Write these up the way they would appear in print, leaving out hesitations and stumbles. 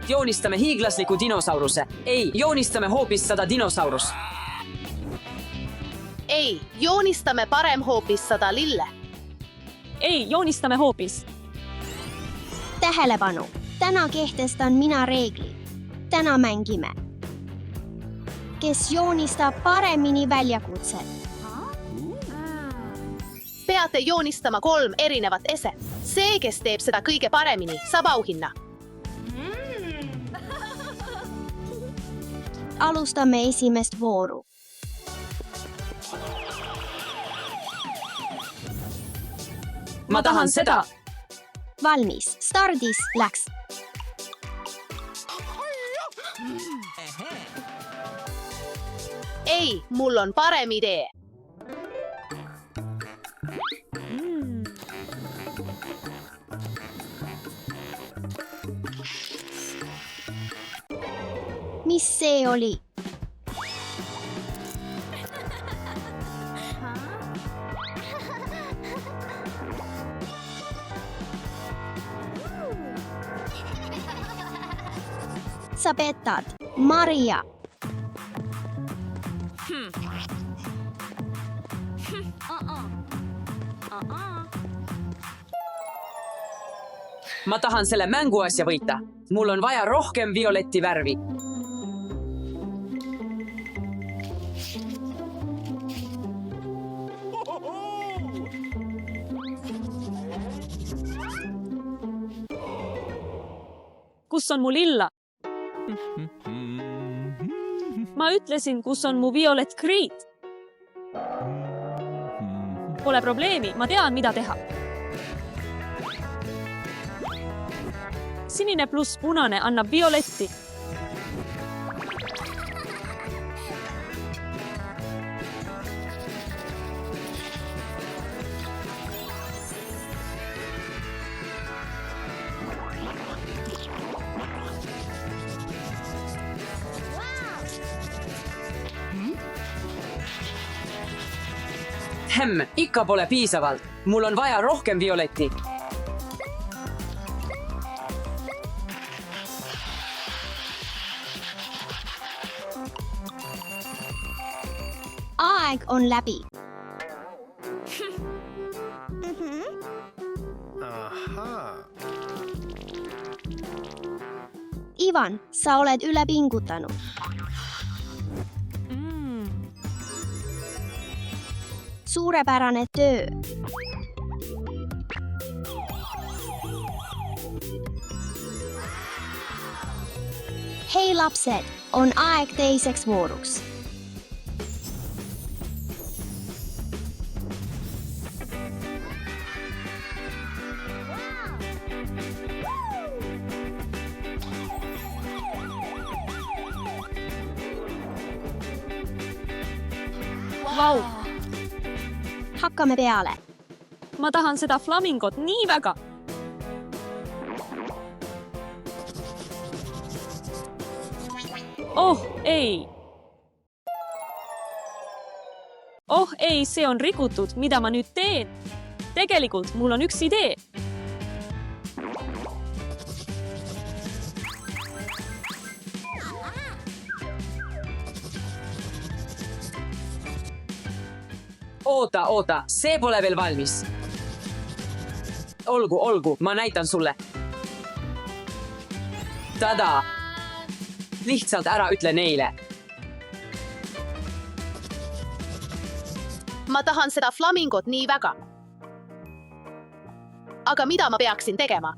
Joonistame hiiglasliku dinosauruse. Ei, joonistame hoopis 100 dinosaurus. Ei, joonistame parem hoopis 100 lille. Ei, joonistame hoopis. Tähelepanu! Täna kehtestan mina reegli. Täna mängime. Kes joonistab paremini väljakutset? Peate joonistama 3 erinevat eset. See, kes teeb seda kõige paremini, saab auhinna. Alustame esimest vooru. Ma tahan seda. Valmis. Stardis läks. Ei, mul on parem idee. Mis see oli? Sa petad, Maria. Ma tahan selle mänguasja võita. Mul on vaja rohkem violetti värvi. Kus on mu lilla? Ma ütlesin, kus on mu violet Creed. Pole probleemi, ma tean, mida teha. Sinine pluss punane annab violetti. Ikka pole piisavalt. Mul on vaja rohkem violetti. Aeg on läbi. Ivan, sa oled üle pingutanud. Suurepärane töö. Hei lapsed, on aeg teiseks vooruks. Vau! Hakkame peale. Ma tahan seda flamingot nii väga. Ei. Ei, see on rikutud, mida ma nüüd teen. Tegelikult mul on üks idee. Oota, see pole veel valmis. Olgu, ma näitan sulle. Tada! Lihtsalt ära ütle neile. Ma tahan seda flamingot nii väga. Aga mida ma peaksin tegema?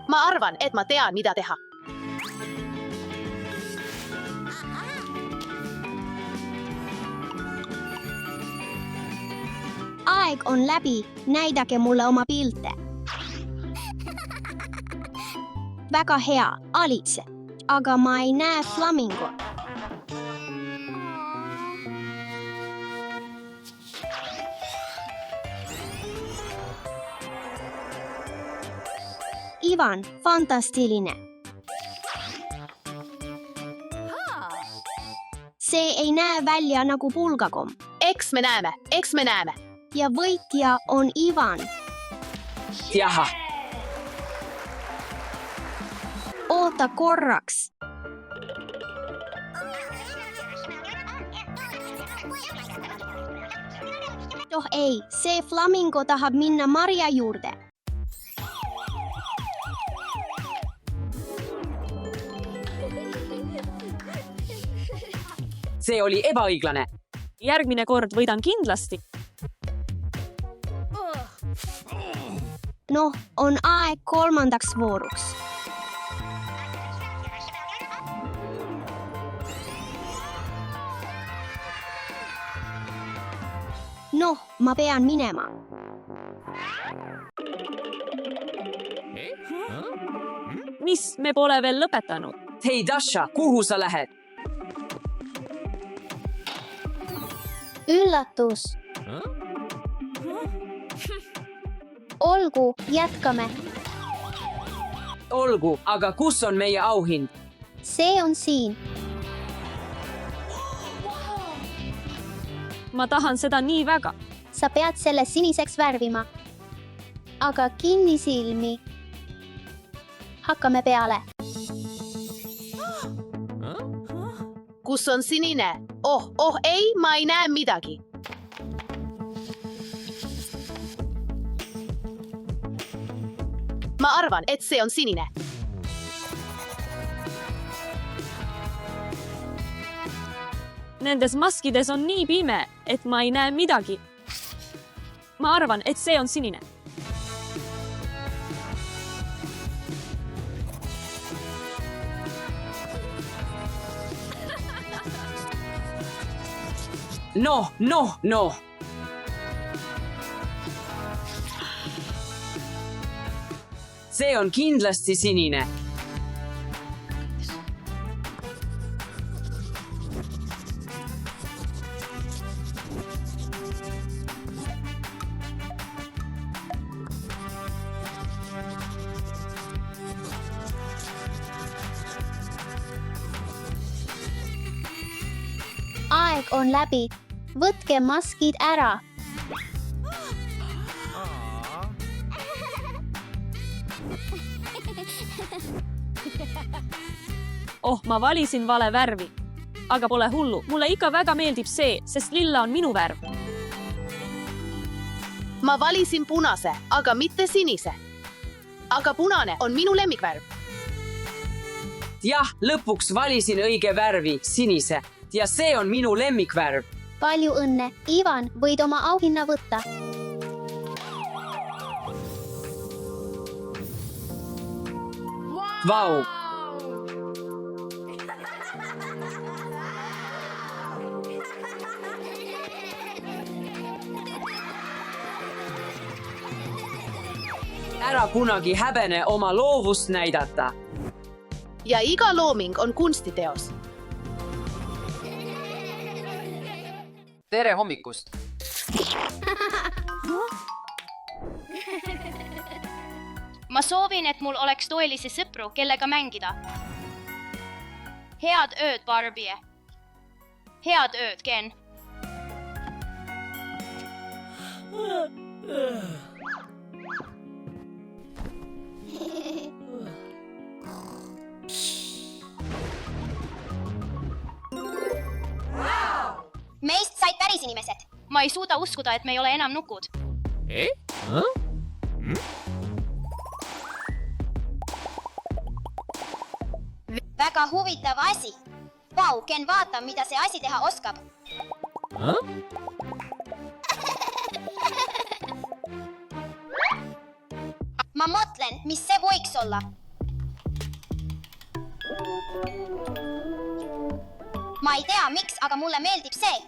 Ma arvan, et ma tean, mida teha. Aeg on läbi, näidake mulle oma pilte. Väga hea, Alice, aga ma ei näe flamingot. Ivan, fantastiline. See ei näe välja nagu pulgakomm. Eks me näeme. Ja võitja on Ivan. Jaha, Oota korraks. Oh ei, see flamingo tahab minna Maria juurde. see oli ebaõiglane. Järgmine kord võidan kindlasti. Noh, on aeg kolmandaks vooruks. Noh, ma pean minema. Mis, me pole veel lõpetanud. Hei Dasha, kuhu sa lähed? Üllatus. Olgu, jätkame. Olgu, aga kus on meie auhind? See on siin. Ma tahan seda nii väga. Sa pead selle siniseks värvima. Aga kinnisilmi. Hakkame peale. kus on sinine? Oh ei, ma ei näe midagi. Ma arvan, et see on sinine. Nendes maskides on nii pime, et ma ei näe midagi. Ma arvan, et see on sinine. Noh. See on kindlasti sinine. Aeg on läbi. Võtke maskid ära. Oh, ma valisin vale värvi. Aga pole hullu, mulle ikka väga meeldib see, sest lilla on minu värv. Ma valisin punase, aga mitte sinise. Aga punane on minu lemmikvärv. Jah, lõpuks valisin õige värvi, sinise. Ja see on minu lemmikvärv. Palju õnne. Ivan, võid oma auhinna võtta. Vau! Ära kunagi häbene oma loovust näidata. Ja iga looming on kunstiteos. Tere hommikust! Ma soovin, et mul oleks toelisi sõpru, kellega mängida. Head ööd, Barbie. Head ööd, Ken. Meist said päris inimesed. Ma ei suuda uskuda, et me ei ole enam nukud. Väga huvitav asi. Vau, Ken, vaata, mida see asi teha oskab. Ma mõtlen, mis see võiks olla. Ma ei tea, miks, aga mulle meeldib see.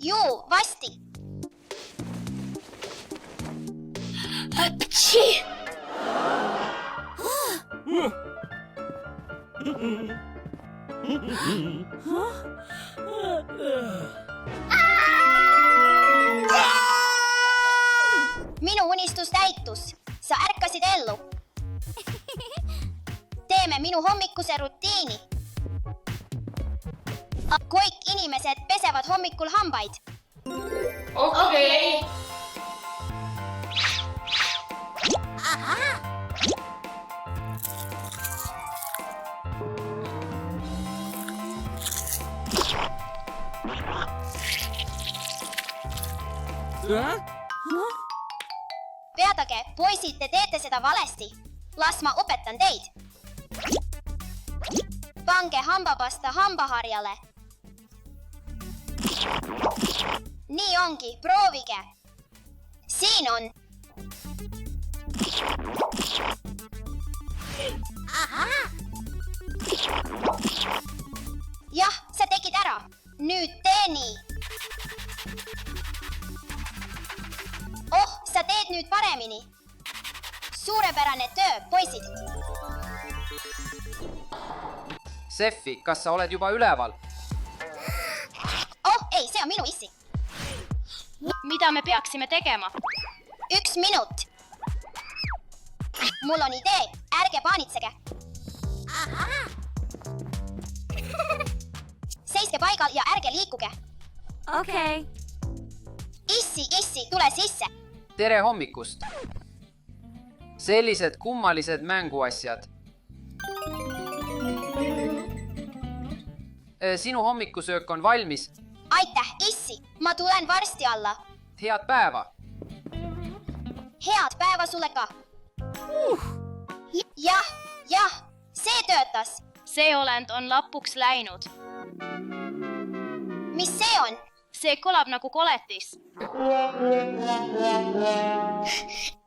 Juu, vasti. Minu unistus täitus. Sa ärkasid ellu. Teeme minu hommikuse rutiini. Kõik inimesed pesevad hommikul hambaid. okei. Peatage, poisid, te teete seda valesti. Las ma õpetan teid. Pange hambapasta hambaharjale. Nii ongi, proovige. Siin on. Jah, sa tegid ära. Nüüd tee nii. Oh, sa teed nüüd paremini. Suurepärane töö, poisid. Steffi, kas sa oled juba üleval? Oh, ei, see on minu issi. Mida me peaksime tegema? 1 minut. Mul on idee, ärge paanitsege. Seiske paigal ja ärge liikuge. okei. Issi, tule sisse. Tere hommikust! Sellised kummalised mänguasjad. Sinu hommikusöök on valmis. Aitäh, issi. Ma tulen varsti alla. Head päeva! Head päeva sulle ka. Jah, see töötas. See olend on lapuks läinud. Mis see on? See kõlab nagu koletis.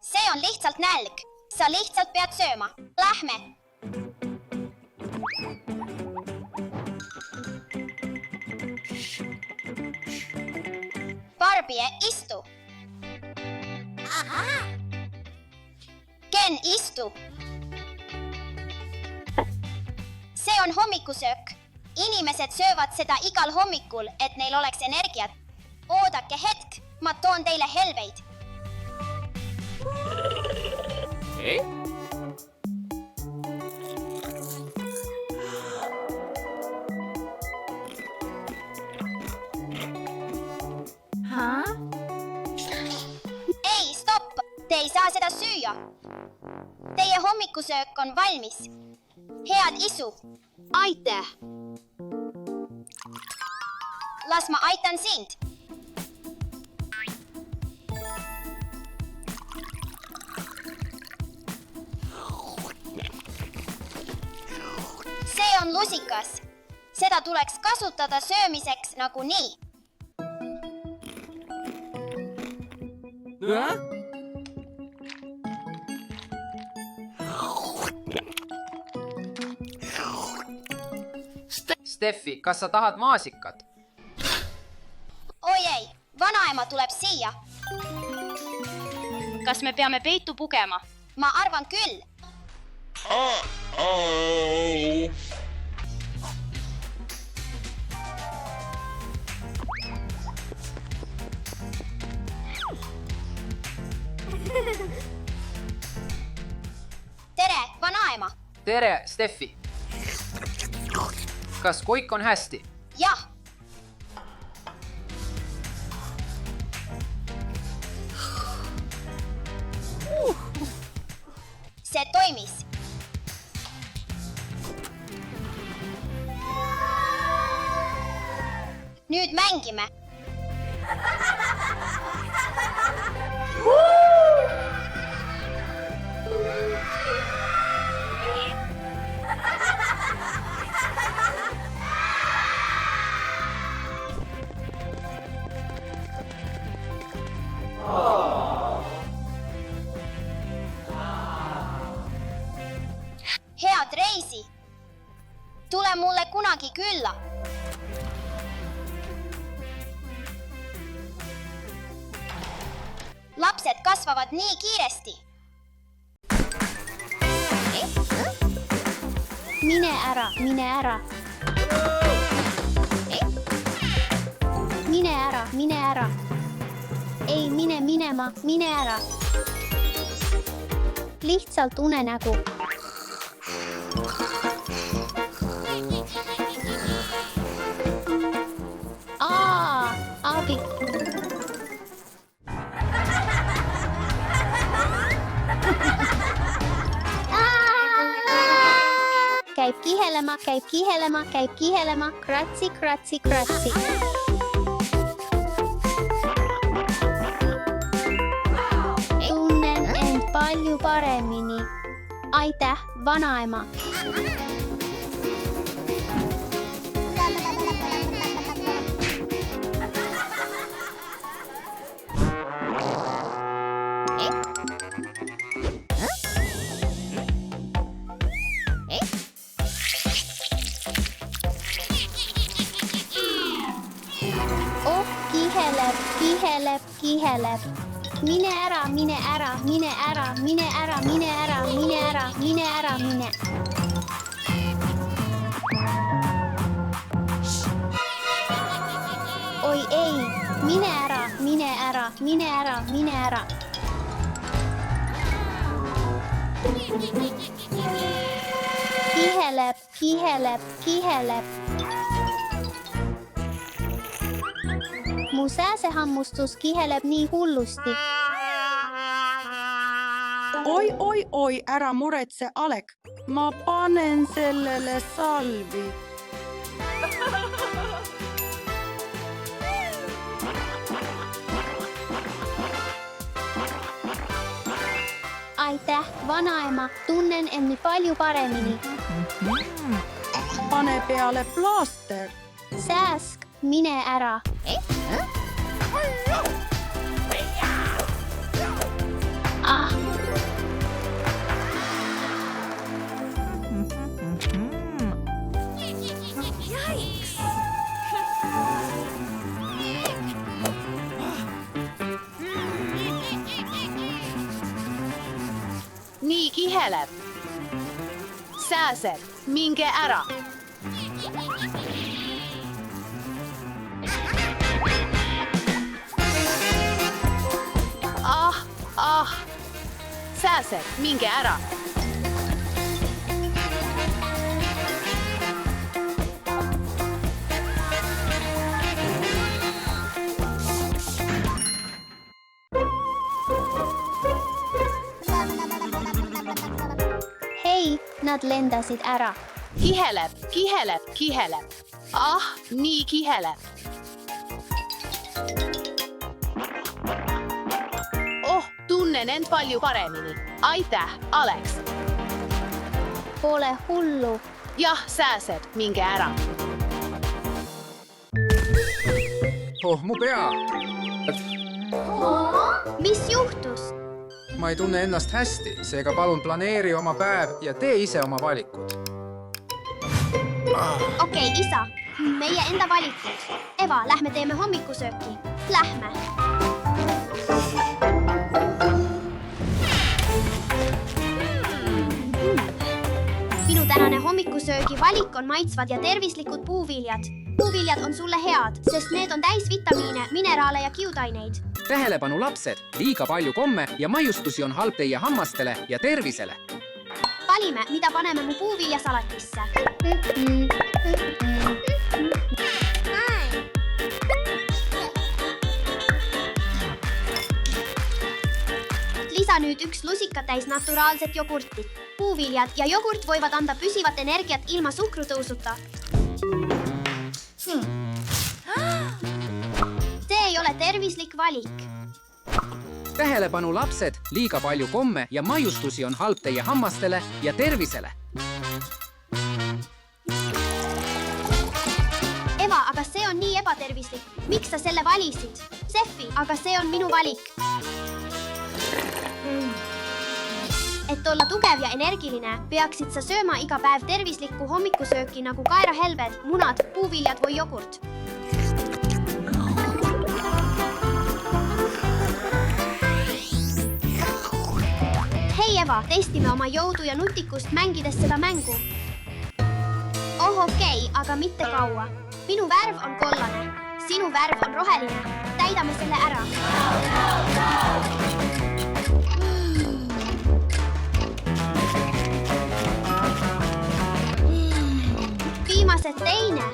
See on lihtsalt nälg. Sa lihtsalt pead sööma. Lähme. Barbie, istu. Ken, istu. See on hommikusöök. Inimesed söövad seda igal hommikul, et neil oleks energiat. Oodake hetk, ma toon teile helveid. Ei, stopp! Te ei saa seda süüa. Teie hommikusöök on valmis. Head isu. Aitäh! Las ma aitan sind. See on lusikas. Seda tuleks kasutada söömiseks nagunii. Steffi, kas sa tahad maasikat? Oi ei, vanaema tuleb siia. Kas me peame peitu pugema? Ma arvan küll. Tere, vanaema. Tere, Steffi! Kas kõik on hästi? Jah. See toimis. Nüüd mängime. Head reisi! Tule mulle kunagi külla! Lapsed kasvavad nii kiiresti! Mine ära, mine ära! Mine ära, mine ära! Ei mine minema, mine ära! Lihtsalt unenägu! Abi. Käib kihelema, käib kihelema, käib kihelema. Kratsi, kratsi, kratsi. Tunnen end palju paremini. Aitäh, vanaema. Oh, kiheleb, kiheleb, kiheleb. Mine ära, mine ära, mine ära, mine ära, mine ära, mine ära, mine ära, mine. Oi ei, mine ära, mine ära, mine ära, mine ära. Kiheleb, kiheleb, kiheleb. Mu sääsehammustus kiheleb nii hullusti. Oi, ära muretse, Alek. Ma panen sellele salvi. Aitäh, vanaema. Tunnen end nii palju paremini. Pane peale plaaster. Sääsk, mine ära. Ah. Nii kiheleb. Sääsed, minge ära. Sääsed, minge ära. Hei, nad lendasid ära. Kiheleb, kiheleb, kiheleb. Nii kiheleb. Tunnen end palju paremini. Aitäh, Alex. Pole hullu. Jah, sääsed, minge ära. Mu pea! Mis juhtus? Ma ei tunne ennast hästi, seega palun planeeri oma päev ja tee ise oma valikud. Okei, isa. Meie enda valikud. Eva, lähme teeme hommikusööki. Lähme. Minu tänane hommikusöögi valik on maitsvad ja tervislikud puuviljad. Puuviljad on sulle head, sest need on täis vitamiine, mineraale ja kiudaineid. Tähelepanu lapsed, liiga palju komme ja maiustusi on halb teie hammastele ja tervisele. Valime, mida paneme mu puuviljasalatisse. Lisa nüüd 1 lusikatäis naturaalset jogurtit. Puuviljad ja jogurt võivad anda püsivat energiat ilma suhkrutõusuta. See ei ole tervislik valik. Tähelepanu lapsed, liiga palju komme ja maiustusi on halb teie hammastele ja tervisele. Eva, aga see on nii ebatervislik. Miks sa selle valisid? Steffi, aga see on minu valik. Et olla tugev ja energiline, peaksid sa sööma iga päev tervislikku hommikusööki nagu kaerahelbed, munad, puuviljad või jogurt. Hei Eva, testime oma jõudu ja nutikust mängides seda mängu. Okei, aga mitte kaua. Minu värv on kollane, sinu värv on roheline. Täidame selle ära. see teine.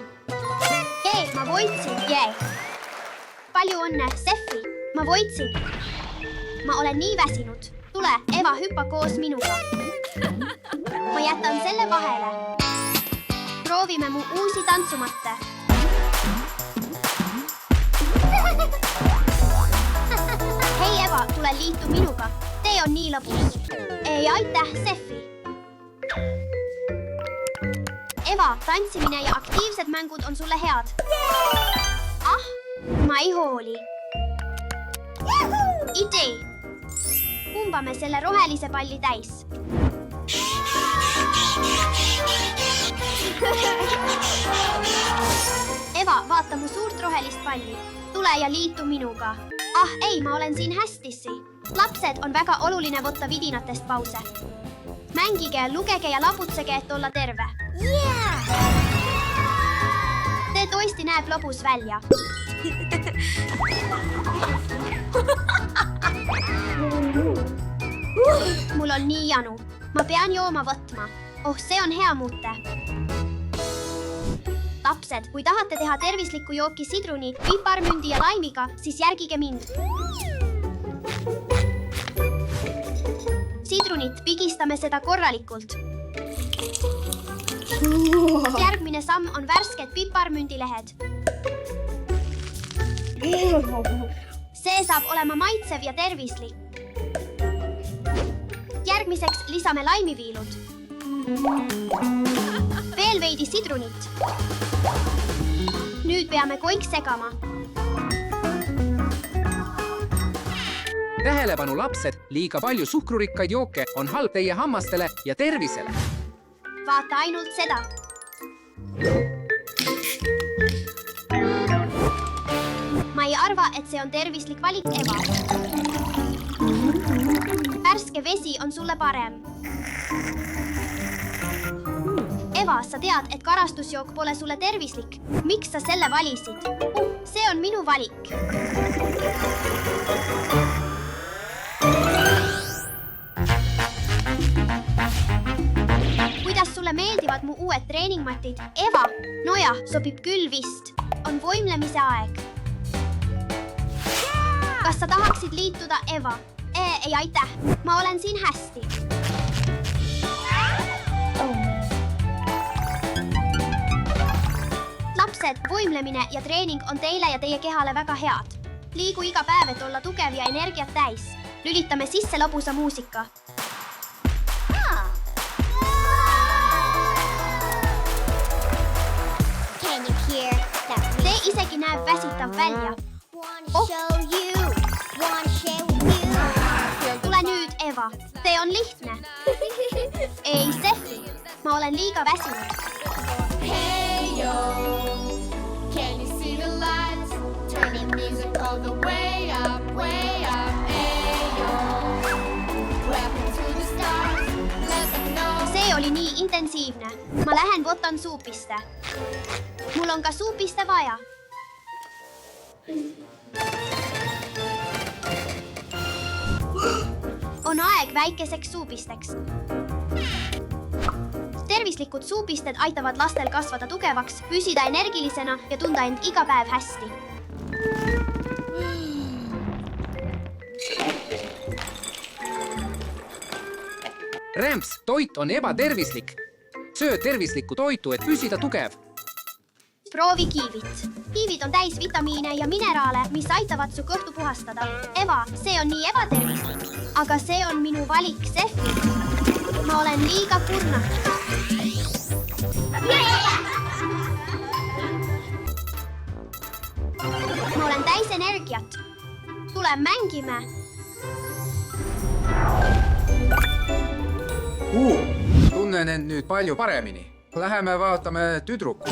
Jee, ma võitsin. Jee. Palju õnne, Steffi. Ma võitsin. Ma olen nii väsinud. Tule, Eva, hüppa koos minuga. Ma jätan selle vahele. Proovime mu uusi tantsumatte. Hei Eva, tule liitu minuga. Tee on nii lõbus. Ei, aitäh, Steffi. Eva, tantsimine ja aktiivsed mängud on sulle head. Ah, ma ei hooli. Idee. Pumbame selle rohelise palli täis. Eva, vaata mu suurt rohelist palli. Tule ja liitu minuga. Ah, ei, ma olen siin hästissi. Lapsed, on väga oluline võtta vidinatest pause. Mängige, lugege ja laputsege, et olla terve. See tõesti näeb lõbus välja. Mul on nii janu. Ma pean jooma võtma. Oh, see on hea muute. Lapsed, kui tahate teha tervislikku jooki sidruni, piparmündi ja laimiga, siis järgige mind. Sidrunit pigistame seda korralikult. Järgmine samm on värsked piparmündilehed. See saab olema maitsev ja tervislik. Järgmiseks lisame laimiviilud. Veel veidi sidrunit. Nüüd peame kõik segama. Tähelepanu lapsed, liiga palju suhkrurikkaid jooke on halb teie hammastele ja tervisele. Vaata ainult seda. Ma ei arva, et see on tervislik valik, Eva. Värske vesi on sulle parem. Eva, sa tead, et karastusjook pole sulle tervislik. Miks sa selle valisid? See on minu valik. Kuidas sulle meeldivad mu uued treeningmatid? Eva, noja, sobib küll vist. On võimlemise aeg. Kas sa tahaksid liituda, Eva? Ei, aitäh. Ma olen siin hästi. Lapsed, võimlemine ja treening on teile ja teie kehale väga head. Liigu iga päev, et olla tugev ja energiat täis. Lülitame sisse lõbusa muusika. See isegi näeb väsitav välja. Tule nüüd, Eva. See on lihtne. Ei, Steffi. Ma olen liiga väsinud. See oli nii intensiivne. Ma lähen võtan suupiste. Mul on ka suupiste vaja. On aeg väikeseks suupisteks. Tervislikud suupisted aitavad lastel kasvada tugevaks, püsida energilisena ja tunda end iga päev hästi. Rämps, toit on ebatervislik. Söö tervislikku toitu, et püsida tugev. Proovi kiivit. Kiivid on täis vitamiine ja mineraale, mis aitavad su kõhtu puhastada. Eva, see on nii ebatervislik. Aga see on minu valik, Steffi. Ma olen liiga kurnatud. Ma olen täis energiat. Tule mängime. Tunnen end nüüd palju paremini. Läheme vaatame tüdrukut.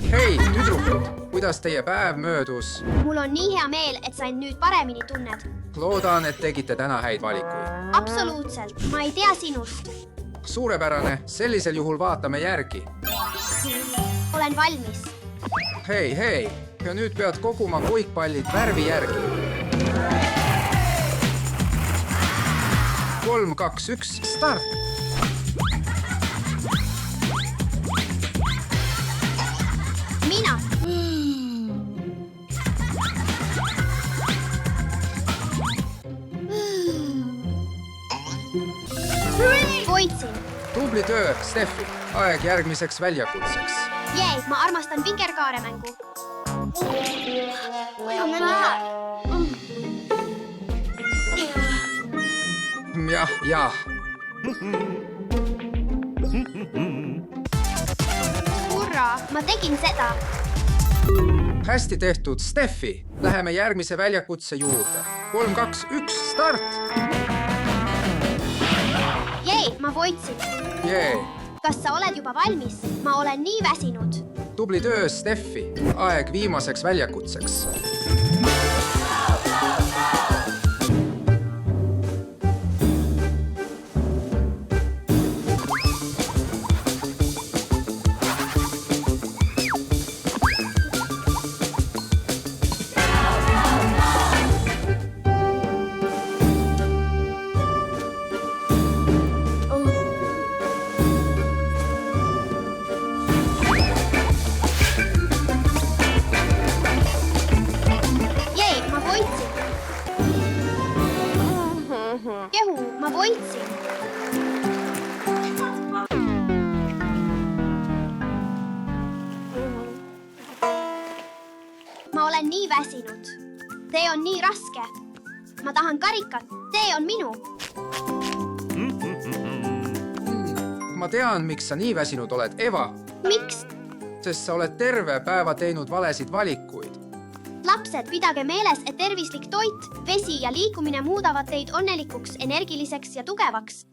Hei, tüdrukud, kuidas teie päev möödus? Mul on nii hea meel, et sa end nüüd paremini tunned. Loodan, et tegite täna häid valikuid. Absoluutselt, ma ei tea sinust. Suurepärane, sellisel juhul vaatame järgi. Olen valmis. Hei, ja nüüd pead koguma puikpallid värvi järgi. 3, 2, 1, start! võitsin. tubli töö, Steffi. Aeg järgmiseks väljakutseks. Jee, ma armastan vikerkaaremängu. Jah. Hurraa, ma tegin seda. Hästi tehtud, Steffi. Läheme järgmise väljakutse juurde. 3, 2, 1, start! Jee, ma võitsin. Jee. Kas sa oled juba valmis? Ma olen nii väsinud. Tubli töö, Steffi. Aeg viimaseks väljakutseks. Kehu, ma võitsin. Ma olen nii väsinud. See on nii raske. Ma tahan karikat. See on minu. Ma tean, miks sa nii väsinud oled, Eva. Miks? Sest sa oled terve päeva teinud valesid valikuid. Lapsed, pidage meeles, et tervislik toit, vesi ja liikumine muudavad teid õnnelikuks, energiliseks ja tugevaks.